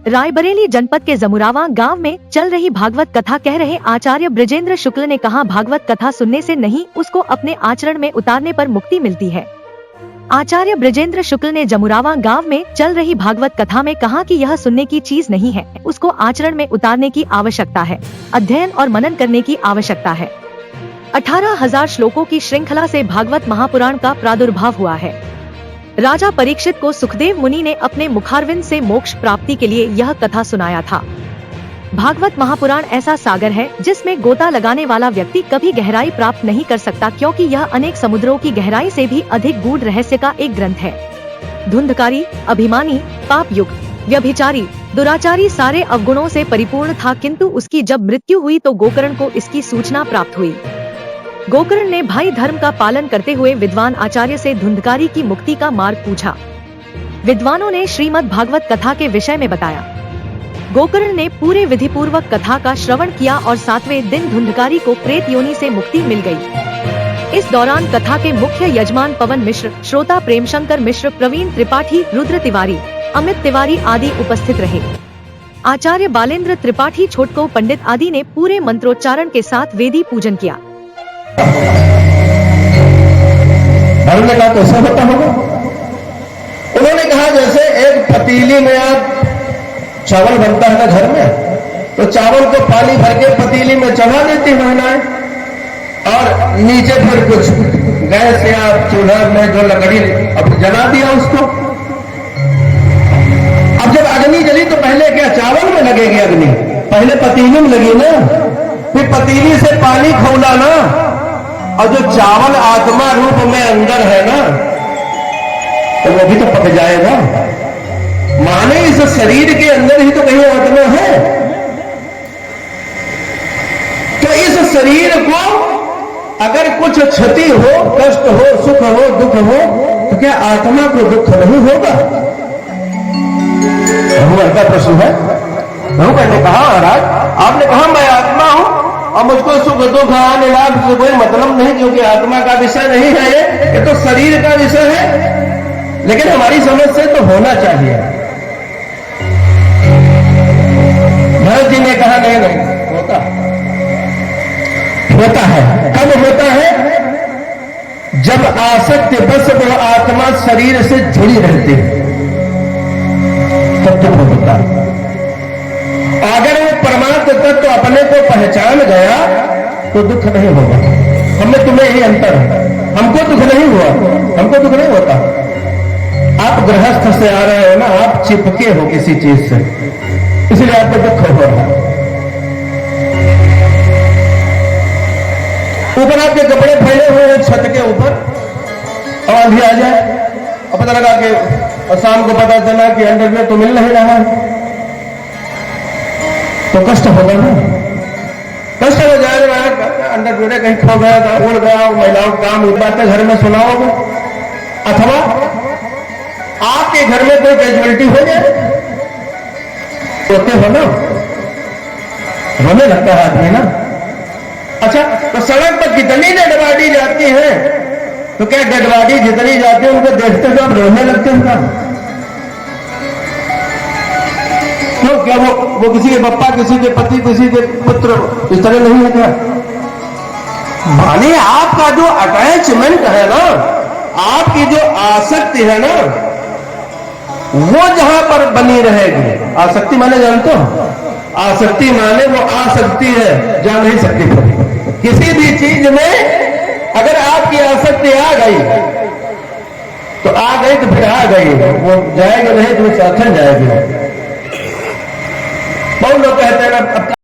रायबरेली जनपद के जमुरावा गांव में चल रही भागवत कथा कह रहे आचार्य ब्रजेंद्र शुक्ल ने कहा, भागवत कथा सुनने से नहीं, उसको अपने आचरण में उतारने पर मुक्ति मिलती है। आचार्य ब्रजेंद्र शुक्ल ने जमुरावा गांव में चल रही भागवत कथा में कहा कि यह सुनने की चीज नहीं है, उसको आचरण में उतारने की आवश्यकता है, अध्ययन और मनन करने की आवश्यकता है। 18,000 श्लोकों की श्रृंखला से भागवत महापुराण का प्रादुर्भाव हुआ है। राजा परीक्षित को सुखदेव मुनि ने अपने मुखारविंद से मोक्ष प्राप्ति के लिए यह कथा सुनाया था। भागवत महापुराण ऐसा सागर है जिसमें गोता लगाने वाला व्यक्ति कभी गहराई प्राप्त नहीं कर सकता, क्योंकि यह अनेक समुद्रों की गहराई से भी अधिक गूढ़ रहस्य का एक ग्रंथ है। धुंधकारी, अभिमानी, पाप युक्त, व्यभिचारी, दुराचारी सारे अवगुणों से परिपूर्ण था, किंतु उसकी जब मृत्यु हुई तो गोकर्ण को इसकी सूचना प्राप्त हुई। गोकर्ण ने भाई धर्म का पालन करते हुए विद्वान आचार्य से धुंधकारी की मुक्ति का मार्ग पूछा। विद्वानों ने श्रीमद् भागवत कथा के विषय में बताया। गोकर्ण ने पूरे विधि पूर्वक कथा का श्रवण किया और 7वें दिन धुंधकारी को प्रेत योनि से मुक्ति मिल गई। इस दौरान कथा के मुख्य यजमान पवन मिश्र, श्रोता प्रेमशंकर मिश्र, प्रवीण त्रिपाठी, रुद्र तिवारी, अमित तिवारी आदि उपस्थित रहे। आचार्य बालेंद्र त्रिपाठी, छोटको पंडित आदि ने पूरे मंत्रोच्चारण के साथ वेदी पूजन किया। धर्म ने कहा कैसा होता होगा? उन्होंने कहा जैसे एक पतीली में आप चावल बनता है ना घर में, तो चावल को पानी भर के पतीली में चढ़ा देती महिलाएं और नीचे फिर कुछ गैस या चूल्हा में जो लकड़ी अब जला दिया उसको। अब जब अग्नि जली तो पहले क्या चावल में लगेगी अग्नि? पहले पतीली में लगी ना, फिर पतीली से पानी खौला ना, और जो चावल आत्मा रूप में अंदर है ना, तो वो भी तो पक जाएगा। माने इस शरीर के अंदर ही तो कहीं आत्मा है। तो इस शरीर को अगर कुछ क्षति हो, कष्ट हो, सुख हो, दुख हो, तो क्या आत्मा को दुख नहीं होगा? का प्रश्न है। ने कहा, महाराज आपने कहा मैं आत्मा हूं और मुझको सुख दुख आने लाभ से कोई मतलब नहीं, क्योंकि आत्मा का विषय नहीं है, ये तो शरीर का विषय है। लेकिन हमारी समझ से तो होना चाहिए। भरत जी ने कहा नहीं नहीं होता है। कब होता है? जब आसक्ति बस वो आत्मा शरीर से जुड़ी रहती है, तब दुख होता है। अगर वो परमात्म तत्व अपने को पहचान गया तो दुख नहीं होगा। हमें तुम्हें ही अंतर है। हमको दुख नहीं हुआ, हमको दुख नहीं होता। आप गृहस्थ से आ रहे हो ना, आप चिपके हो किसी चीज से, इसलिए आपको दुख हो रहा है। ऊपर आपके कपड़े फैले हुए हैं छत के ऊपर, और आंधी आ जाए और पता लगा कि, और शाम को पता चला कि अंडरवियर तो मिल नहीं रहा है, तो कष्ट होगा ना। कष्ट हो जाएगा। अंडरवियर कहीं खो गया था, उड़ गया, महिलाओं का काम बातें घर में सुनाओगे, अथवा आपके घर में कोई कैजुअलिटी हो जाए, होते हो ना, रोने लगता है आदमी ना। अच्छा, तो सड़क पर कितनी डेड बॉडी जाती है, तो क्या डेड बॉडी जितनी जाती है उनको देखते हुए आप रोने लगते हैं क्या? क्या वो किसी के पप्पा, किसी के पति, किसी के पुत्र इस तरह नहीं है क्या? माने आपका जो अटैचमेंट है ना, आपकी जो आसक्ति है ना, वो जहां पर बनी रहेगी। आसक्ति माने जानते हो? आसक्ति माने वो आसक्ति है, जा नहीं सकती। किसी भी चीज में अगर आपकी आसक्ति आ गई तो आ गई, तो फिर आ गई, वो जाएगी नहीं तो साथन जाएगी। बहुत लोग कहते हैं ना,